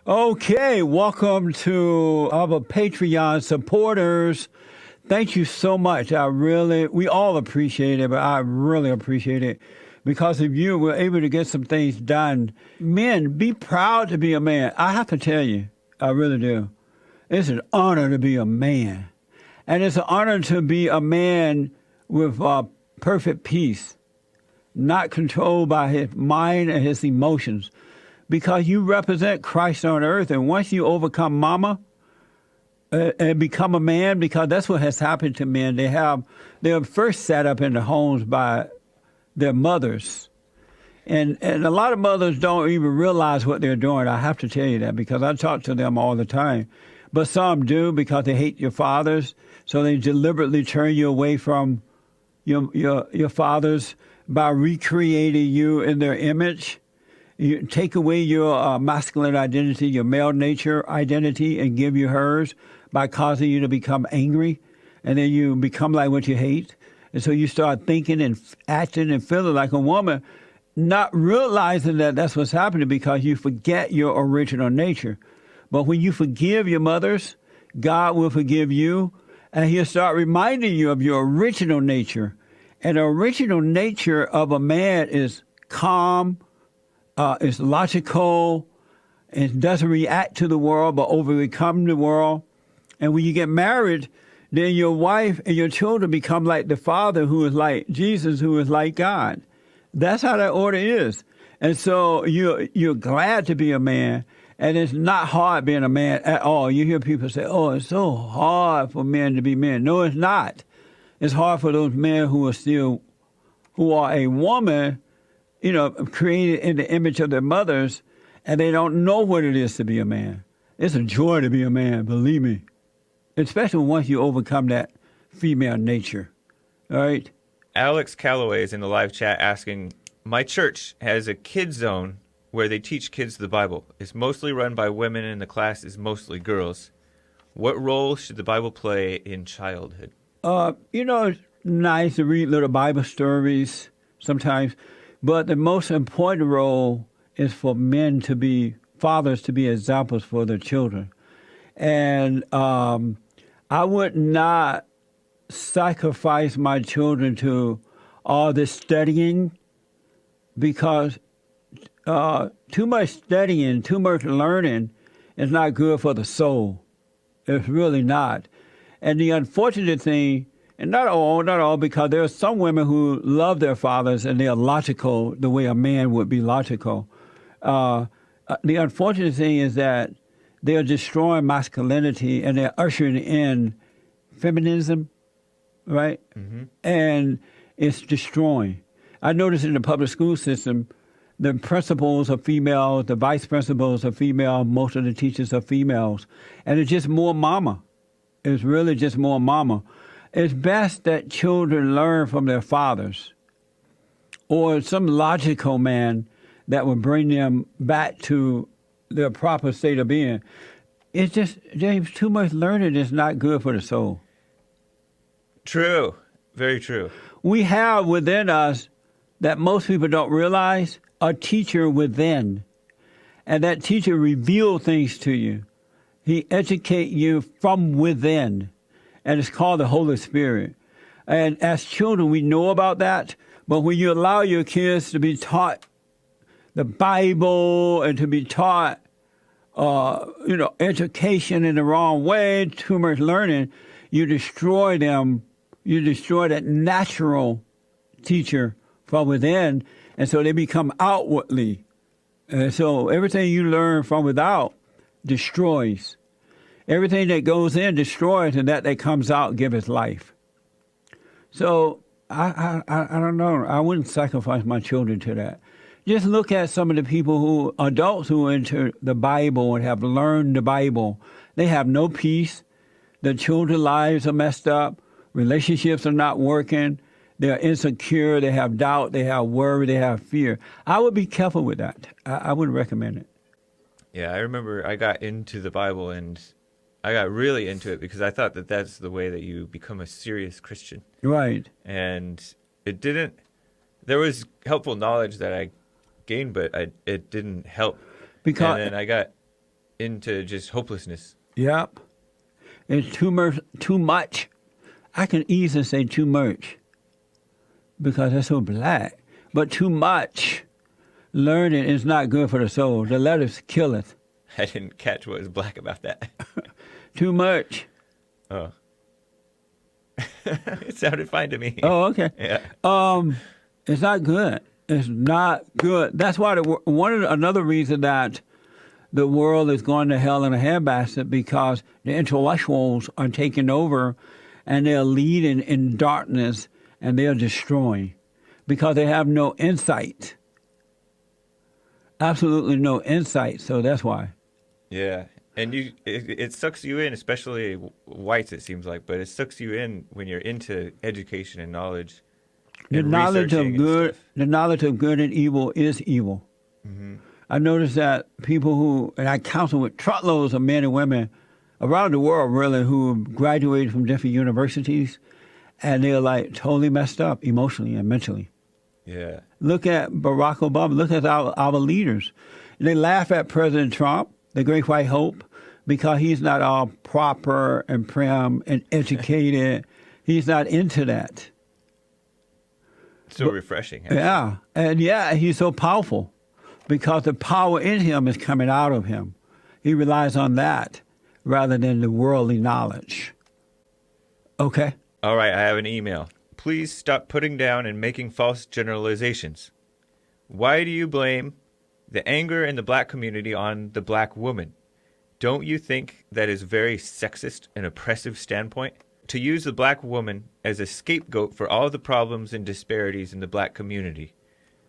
Okay, welcome to our Patreon supporters. Thank you so much. We all appreciate it, but I really appreciate it. Because of you, we're able to get some things done. Men, be proud to be a man. I have to tell you, I really do. It's an honor to be a man. And it's an honor to be a man with perfect peace, not controlled by his mind and his emotions. Because you represent Christ on earth. And once you overcome mama and become a man, because that's what has happened to men. They're first set up in the homes by their mothers. And a lot of mothers don't even realize what they're doing. I have to tell you that because I talk to them all the time. But some do because they hate your fathers. So they deliberately turn you away from your fathers by recreating you in their image. You take away your masculine identity, your male nature identity, and give you hers by causing you to become angry. And then you become like what you hate. And so you start thinking and acting and feeling like a woman, not realizing that that's what's happening because you forget your original nature. But when you forgive your mothers, God will forgive you, and he'll start reminding you of your original nature. And the original nature of a man is calm, is logical, it doesn't react to the world but overcome the world. And when you get married, then your wife and your children become like the Father who is like Jesus, who is like God. That's how that order is. And so you're glad to be a man, and it's not hard being a man at all. You hear people say, oh, it's so hard for men to be men. No, it's not. It's hard for those men who are a woman, created in the image of their mothers, and they don't know what it is to be a man. It's a joy to be a man, believe me, especially once you overcome that female nature. All right? Alex Calloway is in the live chat asking, my church has a kids zone where they teach kids the Bible. It's mostly run by women and the class is mostly girls. What role should the Bible play in childhood? It's nice to read little Bible stories sometimes, but the most important role is for fathers to be examples for their children. And I would not sacrifice my children to all this studying because too much studying, too much learning is not good for the soul. It's really not. And the unfortunate thing, and not all, because there are some women who love their fathers and they are logical the way a man would be logical. The unfortunate thing is that they are destroying masculinity and they're ushering in feminism, right? Mm-hmm. And it's destroying. I noticed in the public school system, the principals are female, the vice principals are female, most of the teachers are females. And it's just more mama. It's really just more mama. It's best that children learn from their fathers or some logical man that will bring them back to their proper state of being. It's just, James, too much learning is not good for the soul. True. Very true. We have within us, that most people don't realize, a teacher within. And that teacher reveals things to you. He educates you from within. And it's called the Holy Spirit. And as children, we know about that. But when you allow your kids to be taught the Bible and to be taught, education in the wrong way, too much learning, you destroy them. You destroy that natural teacher from within. And so they become outwardly. And so everything you learn from without destroys. Everything that goes in destroys, and that comes out gives life. So I don't know. I wouldn't sacrifice my children to that. Just look at some of the adults who are into the Bible and have learned the Bible. They have no peace. Their children's lives are messed up. Relationships are not working. They're insecure. They have doubt. They have worry. They have fear. I would be careful with that. I wouldn't recommend it. Yeah, I remember I got into the Bible and I got really into it because I thought that that's the way that you become a serious Christian. Right. And there was helpful knowledge that I gained, but it didn't help. Because and then I got into just hopelessness. Yep. It's too much. I can easily say too much because that's so black. But too much learning is not good for the soul. The letters killeth. I didn't catch what was black about that. Too much. Oh. It sounded fine to me. Oh, okay. Yeah. It's not good. It's not good. That's why another reason that the world is going to hell in a handbasket, because the intellectuals are taking over and they're leading in darkness and they're destroying because they have no insight. Absolutely no insight. So that's why. Yeah. And it sucks you in, especially whites, it seems like, but it sucks you in when you're into education and knowledge. The and knowledge of researching and good, stuff. the knowledge of good and evil is evil. Mm-hmm. I noticed that people and I counsel with truckloads of men and women around the world, really, who graduated from different universities, and they're like totally messed up emotionally and mentally. Yeah. Look at Barack Obama. Look at our leaders. They laugh at President Trump, the great white hope, because he's not all proper and prim and educated. He's not into that. So refreshing. Actually. Yeah. And he's so powerful because the power in him is coming out of him. He relies on that rather than the worldly knowledge. Okay? All right, I have an email. Please stop putting down and making false generalizations. Why do you blame the anger in the black community on the black woman? Don't you think that is very sexist and oppressive standpoint? To use the black woman as a scapegoat for all the problems and disparities in the black community.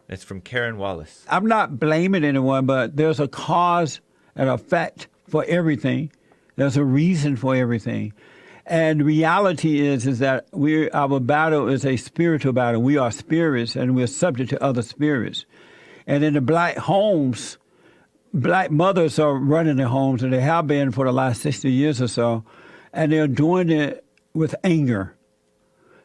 That's from Karen Wallace. I'm not blaming anyone, but there's a cause and effect for everything. There's a reason for everything. And reality is that our battle is a spiritual battle. We are spirits, and we're subject to other spirits. And in the black homes, black mothers are running their homes, and they have been for the last 60 years or so, and they're doing it with anger.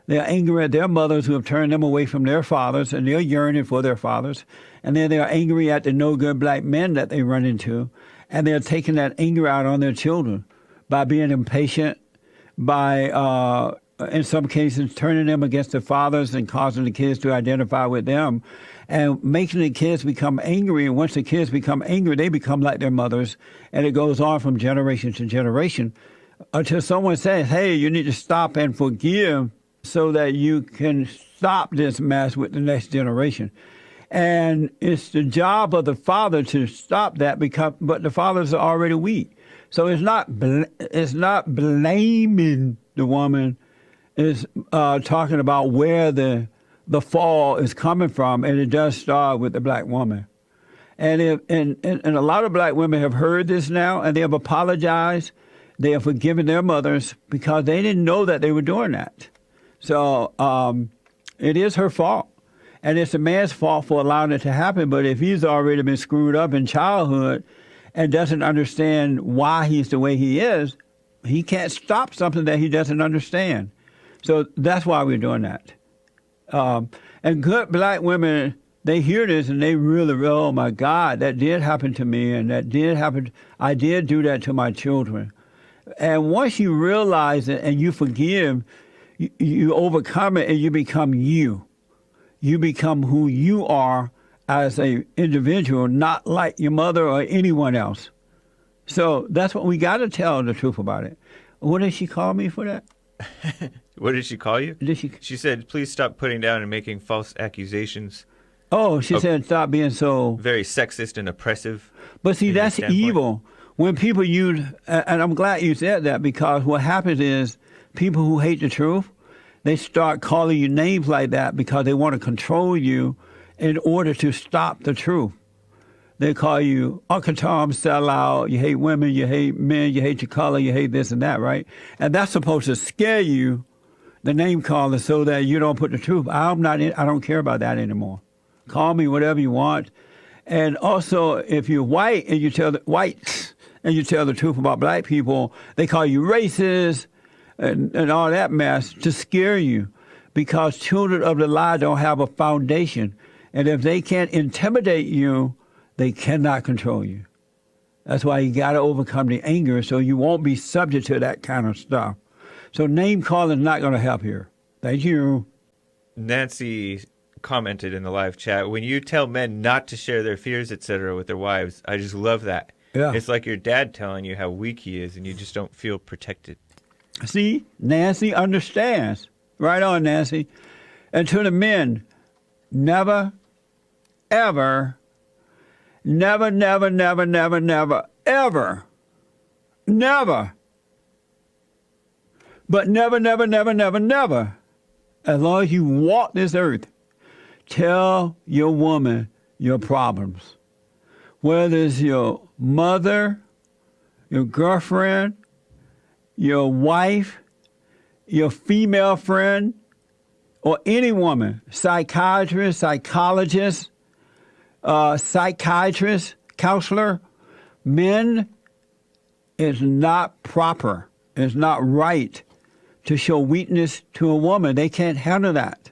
They're angry at their mothers who have turned them away from their fathers, and they're yearning for their fathers. And then they're angry at the no-good black men that they run into, and they're taking that anger out on their children by being impatient, by, in some cases, turning them against their fathers and causing the kids to identify with them and making the kids become angry. And once the kids become angry, they become like their mothers, and it goes on from generation to generation until someone says, hey, you need to stop and forgive so that you can stop this mess with the next generation. And it's the job of the father to stop that, but the fathers are already weak. So it's not blaming the woman. It's talking about where the fall is coming from, and it does start with the black woman. And a lot of black women have heard this now, and they have apologized. They have forgiven their mothers because they didn't know that they were doing that. So it is her fault. And it's the man's fault for allowing it to happen. But if he's already been screwed up in childhood and doesn't understand why he's the way he is, he can't stop something that he doesn't understand. So that's why we're doing that. And good black women, they hear this and they really, oh my God, that did happen to me, and that did happen. I did do that to my children. And once you realize it and you forgive, you overcome it and you become you. You become who you are as an individual, not like your mother or anyone else. So that's what we got to tell the truth about it. What did she call me for that? What did she call you? Did she? She said, please stop putting down and making false accusations. Oh, she said stop being so... Very sexist and oppressive. But see, that's evil. When people use... And I'm glad you said that, because what happens is people who hate the truth, they start calling you names like that because they want to control you in order to stop the truth. They call you Akatom, sellout, you hate women, you hate men, you hate your color, you hate this and that, right? And that's supposed to scare you, the name calling, so that you don't put the truth. I don't care about that anymore. Call me whatever you want. And also, if you're white and you tell the truth about black people, they call you racist and all that mess to scare you, because children of the lie don't have a foundation. And if they can't intimidate you, they cannot control you. That's why you got to overcome the anger so you won't be subject to that kind of stuff. So name calling is not going to help here. Thank you. Nancy commented in the live chat, when you tell men not to share their fears, etc., with their wives, I just love that. Yeah. It's like your dad telling you how weak he is, and you just don't feel protected. See, Nancy understands. Right on, Nancy. And to the men, never, ever, never, never, never, never, never, ever, never, but never, never, never, never, never, as long as you walk this earth, tell your woman your problems. Whether it's your mother, your girlfriend, your wife, your female friend, or any woman, psychiatrist, psychologist, psychiatrist, counselor, men, it's not proper, it's not right to show weakness to a woman. They can't handle that.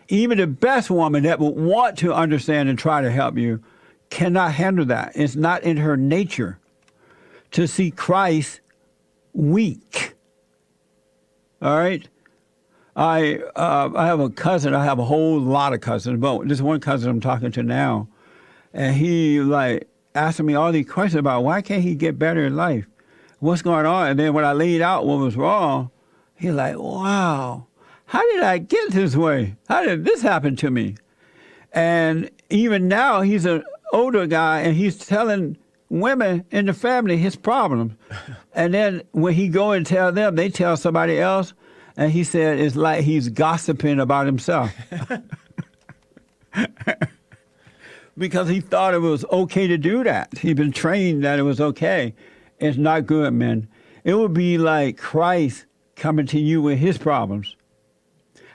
Even the best woman that would want to understand and try to help you cannot handle that. It's not in her nature to see Christ weak. All right? I have a cousin. I have a whole lot of cousins, but this one cousin I'm talking to now, and he asking me all these questions about why can't he get better in life? What's going on? And then when I laid out what was wrong, he's like, wow, how did I get this way? How did this happen to me? And even now, he's an older guy, and he's telling women in the family his problems. And then when he go and tell them, they tell somebody else, and he said it's like he's gossiping about himself. Because he thought it was okay to do that. He'd been trained that it was okay. It's not good, men. It would be like Christ coming to you with his problems.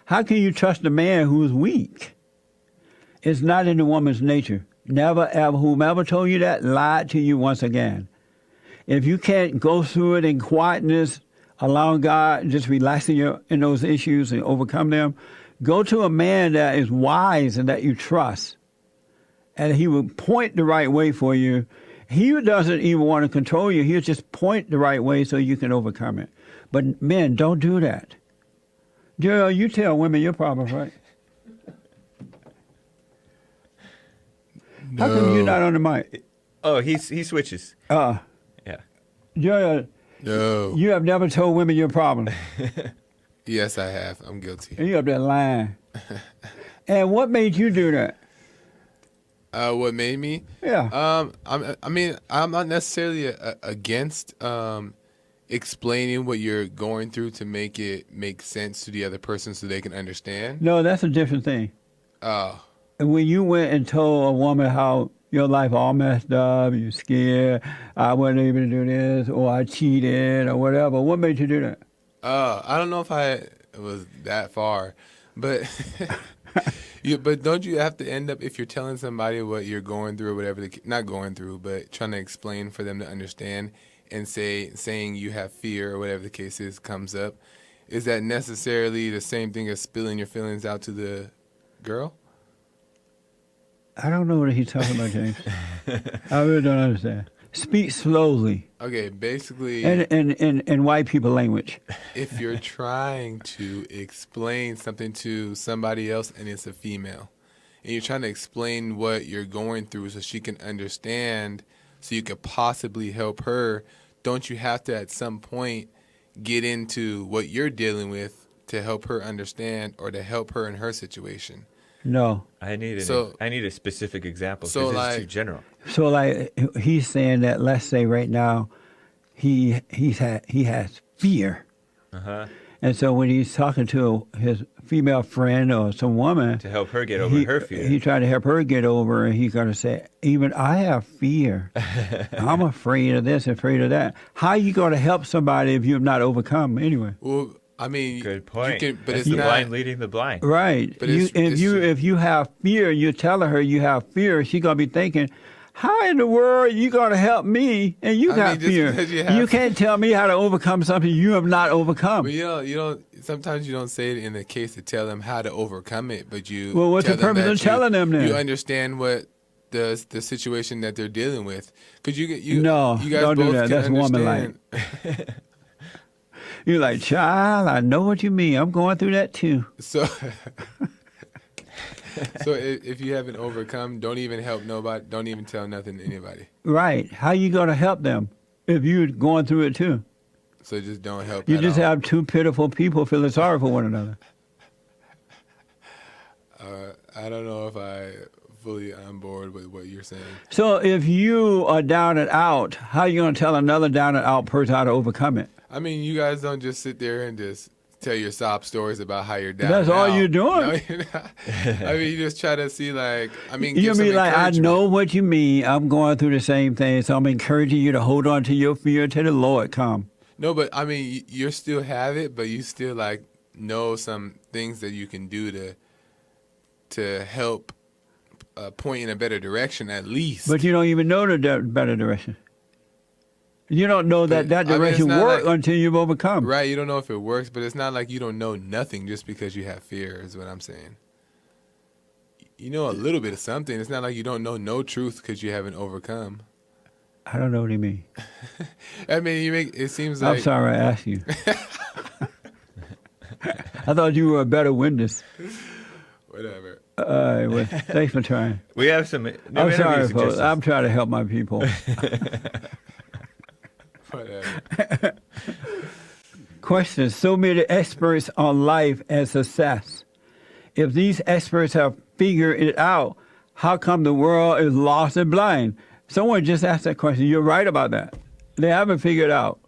How can you trust a man who is weak? It's not in the woman's nature. Never, ever, whomever told you that lied to you once again. If you can't go through it in quietness, allowing God, just relaxing you in those issues and overcome them, go to a man that is wise and that you trust. And he will point the right way for you. He doesn't even want to control you. He'll just point the right way so you can overcome it. But men, don't do that. Gerald, you tell women your problems, right? No. How come you're not on the mic? Oh, he switches. Yeah. Gerald, No. you have never told women your problems. Yes, I have. I'm guilty. And you up there lying. And what made you do that? What made me? Yeah. I'm not necessarily against explaining what you're going through to make it make sense to the other person so they can understand. No, that's a different thing. Oh. And when you went and told a woman how your life all messed up, you're scared, I wasn't able to do this, or I cheated, or whatever, what made you do that? I don't know if I was that far, but but don't you have to end up, if you're telling somebody what you're going through or whatever, not going through, but trying to explain for them to understand, and saying you have fear or whatever the case is comes up, is that necessarily the same thing as spilling your feelings out to the girl? I don't know what he's talking about, James. I really don't understand. Speak slowly. Okay, basically, in white people language. if you're trying to explain something to somebody else and it's a female, and you're trying to explain what you're going through so she can understand, so you could possibly help her, don't you have to at some point get into what you're dealing with to help her understand or to help her in her situation? No. I need a specific example because it's too general. So he's saying that, let's say right now he has fear. Uh-huh. And so when he's talking to his female friend or some woman, To help her get over her fear. He tried to help her get over, and he's going to say, even I have fear. I'm afraid of this, afraid of that. How are you going to help somebody if you have not overcome anyway? Well, I mean, Good point. But That's it's the not blind leading the blind. Right. But If you have fear, you're telling her you have fear, she's going to be thinking, how in the world are you going to help me and you got just fear? because you have- You can't tell me how to overcome something you have not overcome. But you don't. Sometimes you don't say it in the case to tell them how to overcome it, but you. Well, what's tell the purpose them of that telling them then? You understand what the situation that they're dealing with. Because you No, you guys don't do both that. can That's understand. woman-like. You're like, child, I know what you mean. I'm going through that too. So, so if you haven't overcome, don't even help nobody. Don't even tell nothing to anybody. Right. How you going to help them if you're going through it too? So just don't help. You at just all. have two pitiful people feeling sorry for one another. I don't know if I fully on board with what you're saying. So if you are down and out, how are you going to tell another down and out person how to overcome it? I mean, you guys don't just sit there and just tell your sob stories about how you're down. That's and all out. you're doing? No, you're not. I mean, you just try to see, like, I mean, You give some be like, I encouragement. know what you mean. I'm going through the same thing, so I'm encouraging you to hold on to your fear till the Lord come. No, but I mean, you still have it, but you still like know some things that you can do to help point in a better direction, at least. But you don't even know the better direction. You don't know that But, I mean, direction it's not works like- until you've overcome. Right, you don't know if it works, but it's not like you don't know nothing just because you have fear, is what I'm saying. You know a little bit of something. It's not like you don't know no truth because you haven't overcome. I don't know what you mean. I mean, it seems like I'm sorry I asked you. I thought you were a better witness. whatever. Well, thanks for trying. We have some new I'm interview sorry, folks. suggestions. I'm trying to help my people. Whatever. Question. So many experts on life and success. If these experts have figured it out, how come the world is lost and blind? Someone just asked that question. You're right about that. They haven't figured out.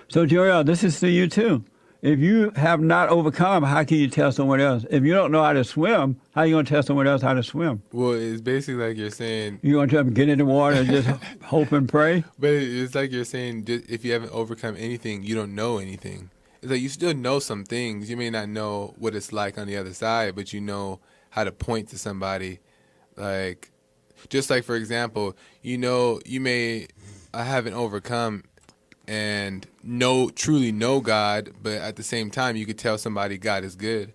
So, Joel, this is to you, too. If you have not overcome, how can you tell someone else? If you don't know how to swim, how are you going to tell someone else how to swim? Well, it's basically like you're saying, You going to tell them get in the water and just hope and pray? but it's like you're saying, if you haven't overcome anything, you don't know anything. It's like you still know some things. You may not know what it's like on the other side, but you know how to point to somebody. Like, just like, for example, you know, I haven't overcome and truly know God, but at the same time, you could tell somebody God is good.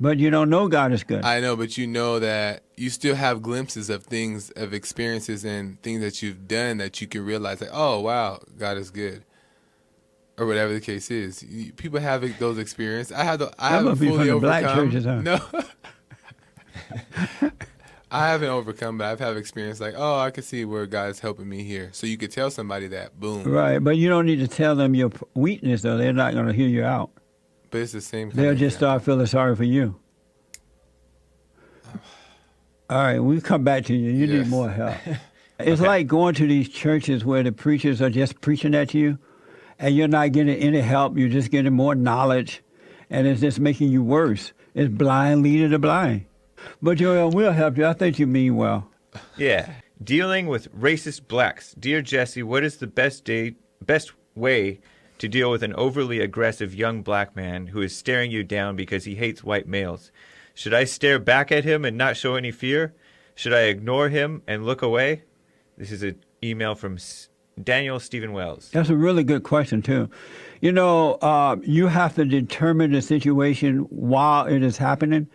But you don't know God is good. I know, but you know that you still have glimpses of things, of experiences and things that you've done that you can realize, like, oh, wow, God is good. Or whatever the case is. People have those experiences. I haven't must be from fully the black overcome. churches, huh? No. I haven't overcome, but I've had experience like, oh, I can see where God's helping me here. So you could tell somebody that, boom. Right, but you don't need to tell them your weakness, though. They're not going to hear you out. But it's the same kind They'll of just example. start feeling sorry for you. All right, we'll come back to you. You Yes. need more help. It's like going to these churches where the preachers are just preaching at you, and you're not getting any help. You're just getting more knowledge, and it's just making you worse. It's blind leading the blind. But Joel, we'll help you. I think you mean well. Yeah. Dealing with racist blacks. Dear Jesse, what is the best way to deal with an overly aggressive young black man who is staring you down because he hates white males? Should I stare back at him and not show any fear? Should I ignore him and look away? This is an email from Daniel Stephen Wells. That's a really good question, too. You know, you have to determine the situation while it is happening,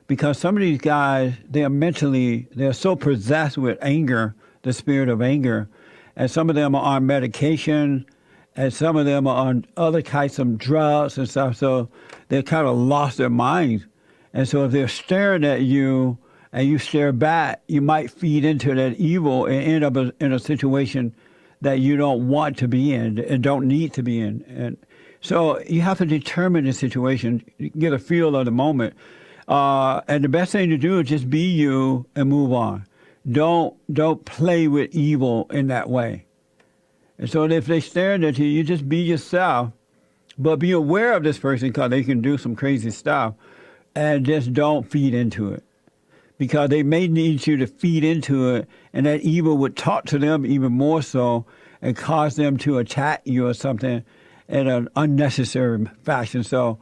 because some of these guys, they're so possessed with anger, the spirit of anger, and some of them are on medication, and some of them are on other types of drugs and stuff, so they kind of lost their minds. And so if they're staring at you and you stare back, you might feed into that evil and end up in a situation that you don't want to be in and don't need to be in. And so you have to determine the situation, get a feel of the moment. And the best thing to do is just be you and move on. Don't play with evil in that way. And so if they're staring at you, you just be yourself, but be aware of this person because they can do some crazy stuff, and just don't feed into it. Because they may need you to feed into it, and that evil would talk to them even more so and cause them to attack you or something in an unnecessary fashion. So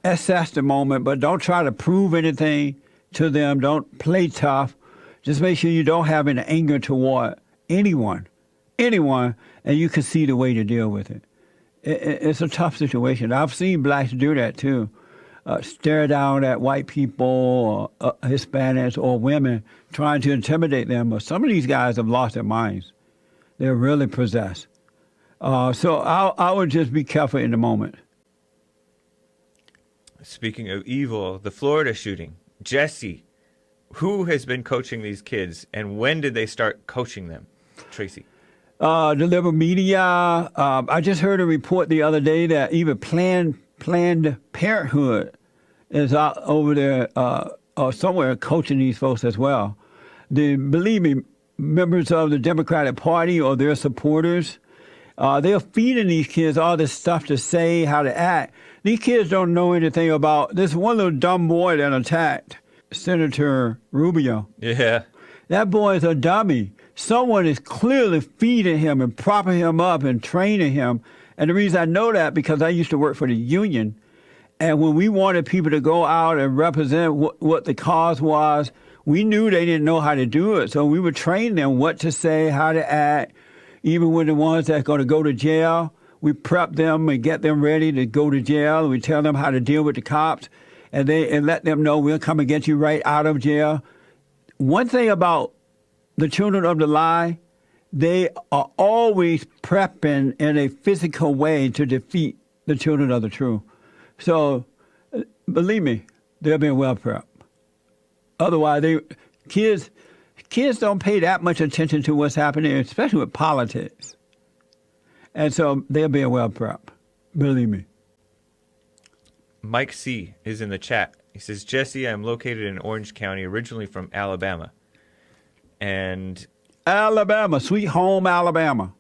assess the moment, but don't try to prove anything to them. Don't play tough. Just make sure you don't have any anger toward anyone, and you can see the way to deal with it. It's a tough situation. I've seen blacks do that too. stare down at white people or Hispanics or women trying to intimidate them. But some of these guys have lost their minds. They're really possessed. So I would just be careful in the moment. Speaking of evil, the Florida shooting. Jesse, who has been coaching these kids, and when did they start coaching them? Tracy. The liberal media. I just heard a report the other day that even Planned Parenthood is out over there or somewhere coaching these folks as well. Believe me, members of the Democratic Party or their supporters, they're feeding these kids all this stuff to say, how to act. These kids don't know anything about this one little dumb boy that attacked Senator Rubio. Yeah. That boy is a dummy. Someone is clearly feeding him and propping him up and training him. And the reason I know that because I used to work for the union. And when we wanted people to go out and represent what the cause was, we knew they didn't know how to do it. So we would train them what to say, how to act. Even with the ones that are going to go to jail, we prep them and get them ready to go to jail. We tell them how to deal with the cops and let them know we'll come and get you right out of jail. One thing about the children of the lie, they are always prepping in a physical way to defeat the children of the truth. So, believe me, they're being well prepped. Otherwise, kids don't pay that much attention to what's happening, especially with politics. And so they're being well prepped. Believe me. Mike C. is in the chat. He says, Jesse, I'm located in Orange County, originally from Alabama. And Alabama, sweet home Alabama.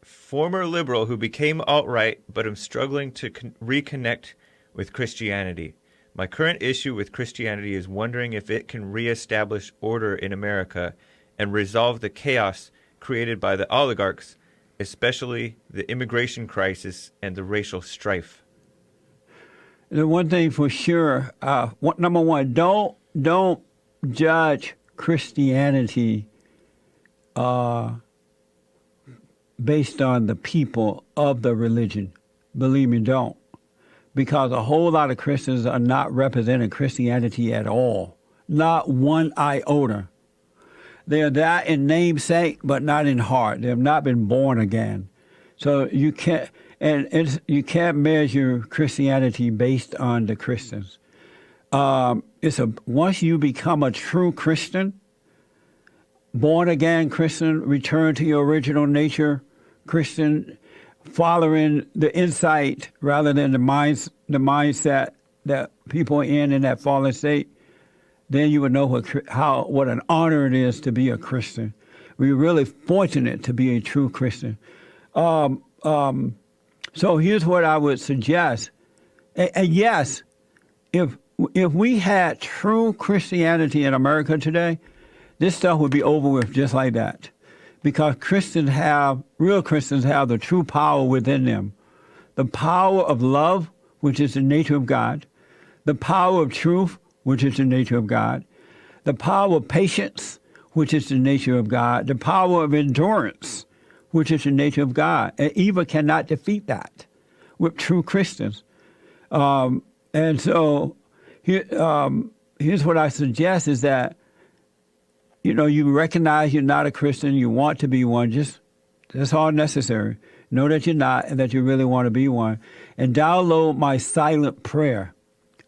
Former liberal who became alt-right, but am struggling to reconnect with Christianity. My current issue with Christianity is wondering if it can reestablish order in America and resolve the chaos created by the oligarchs, especially the immigration crisis and the racial strife. The one thing for sure, number one, don't judge Christianity based on the people of the religion. Believe me, don't. Because a whole lot of Christians are not representing Christianity at all. Not one iota. They are that in namesake, but not in heart. They have not been born again. So you can't measure Christianity based on the Christians. Once you become a true Christian, born again Christian, return to your original nature Christian, following the insight rather than the mindset that people are in that fallen state, then you would know what an honor it is to be a Christian. We're really fortunate to be a true Christian. So here's what I would suggest. And yes, if we had true Christianity in America today, this stuff would be over with just like that. Because real Christians have the true power within them. The power of love, which is the nature of God. The power of truth, which is the nature of God. The power of patience, which is the nature of God. The power of endurance, which is the nature of God. And evil cannot defeat that with true Christians. And so here's what I suggest is that, you recognize you're not a Christian, you want to be one, that's all necessary. Know that you're not and that you really want to be one. And download my silent prayer.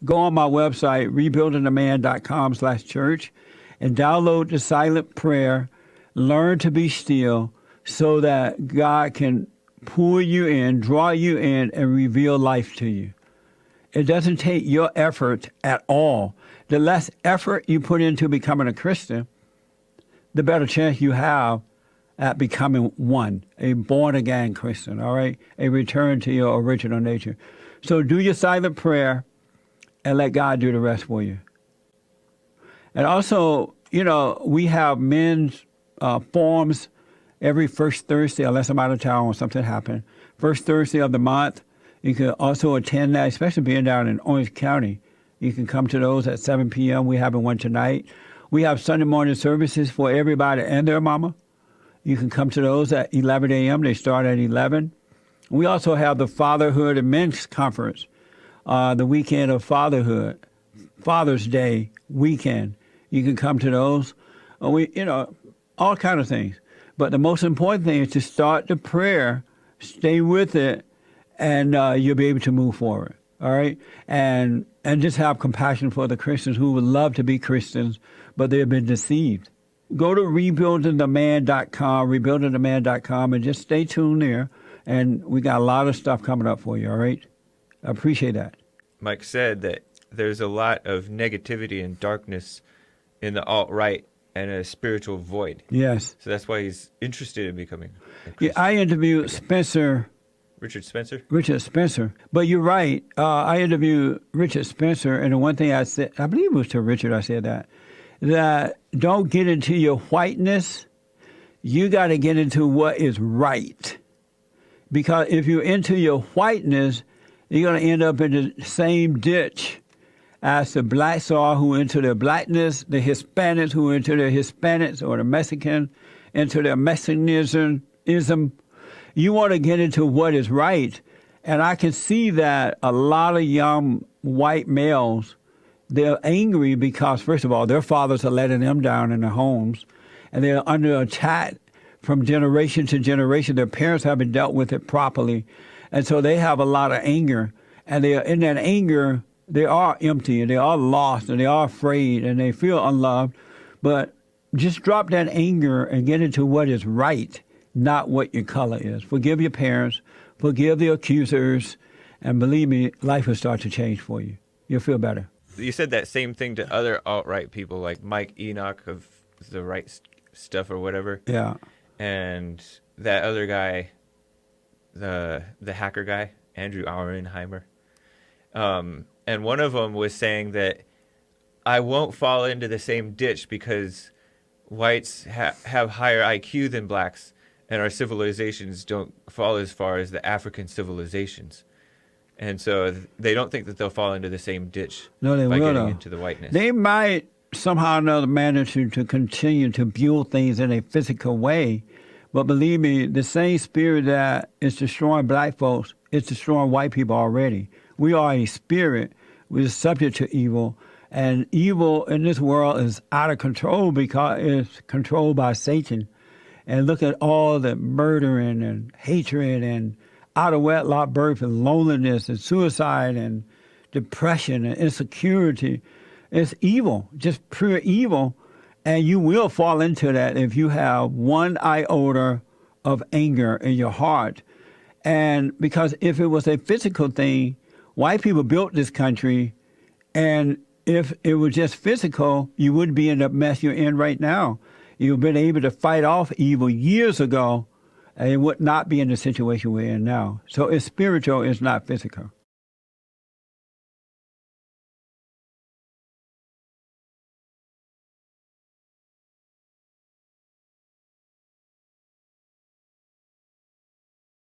Go on my website, rebuildingtheman.com/church, and download the silent prayer. Learn to be still so that God can pull you in, draw you in, and reveal life to you. It doesn't take your effort at all. The less effort you put into becoming a Christian, the better chance you have at becoming one, a born-again Christian, all right? A return to your original nature. So do your silent prayer and let God do the rest for you. And also, we have men's forums every first Thursday, unless I'm out of town or something happened. First Thursday of the month. You can also attend that, especially being down in Orange County. You can come to those at 7 p.m. We're having one tonight. We have Sunday morning services for everybody and their mama. You can come to those at 11 a.m. They start at 11. We also have the Fatherhood and Men's Conference the weekend of fatherhood, Father's Day weekend. You can come to those. All kind of things. But the most important thing is to start the prayer, stay with it, and you'll be able to move forward. All right? And just have compassion for the Christians who would love to be Christians, but they've been deceived. Go to rebuildingtheman.com, and just stay tuned there. And we got a lot of stuff coming up for you, all right? I appreciate that. Mike said that there's a lot of negativity and darkness in the alt-right and a spiritual void. Yes. So that's why he's interested in becoming a Yeah, Christian. I interviewed Richard Spencer? Richard Spencer. But you're right. I interviewed Richard Spencer, and the one thing I said, I believe it was to Richard I said that don't get into your whiteness. You got to get into what is right. Because if you're into your whiteness, you're going to end up in the same ditch as the blacks are who into their blackness, the Hispanics who into their Hispanics, or the Mexican into their Mexicanism. You want to get into what is right. And I can see that a lot of young white males, they're angry because, first of all, their fathers are letting them down in their homes, and they're under attack from generation to generation. Their parents haven't dealt with it properly, and so they have a lot of anger. And they are in that anger, they are empty, and they are lost, and they are afraid, and they feel unloved. But just drop that anger and get into what is right, not what your color is. Forgive your parents, forgive the accusers, and believe me, life will start to change for you. You'll feel better. You said that same thing to other alt-right people like Mike Enoch of the Right Stuff or whatever. Yeah. And that other guy, the hacker guy, Andrew Auernheimer. And one of them was saying that I won't fall into the same ditch because whites have higher IQ than blacks, and our civilizations don't fall as far as the African civilizations. And so they don't think that they'll fall into the same ditch No, they by will, getting though. into the whiteness. They might somehow or another manage to continue to build things in a physical way. But believe me, the same spirit that is destroying black folks is destroying white people already. We are a spirit. We're subject to evil. And evil in this world is out of control because it's controlled by Satan. And look at all the murdering and hatred and out of wedlock birth and loneliness and suicide and depression and insecurity. It's evil, just pure evil. And you will fall into that if you have one iota of anger in your heart. And because if it was a physical thing, white people built this country, and if it was just physical, you wouldn't be in the mess you're in right now. You've been able to fight off evil years ago, and it would not be in the situation we're in now. So it's spiritual, it's not physical.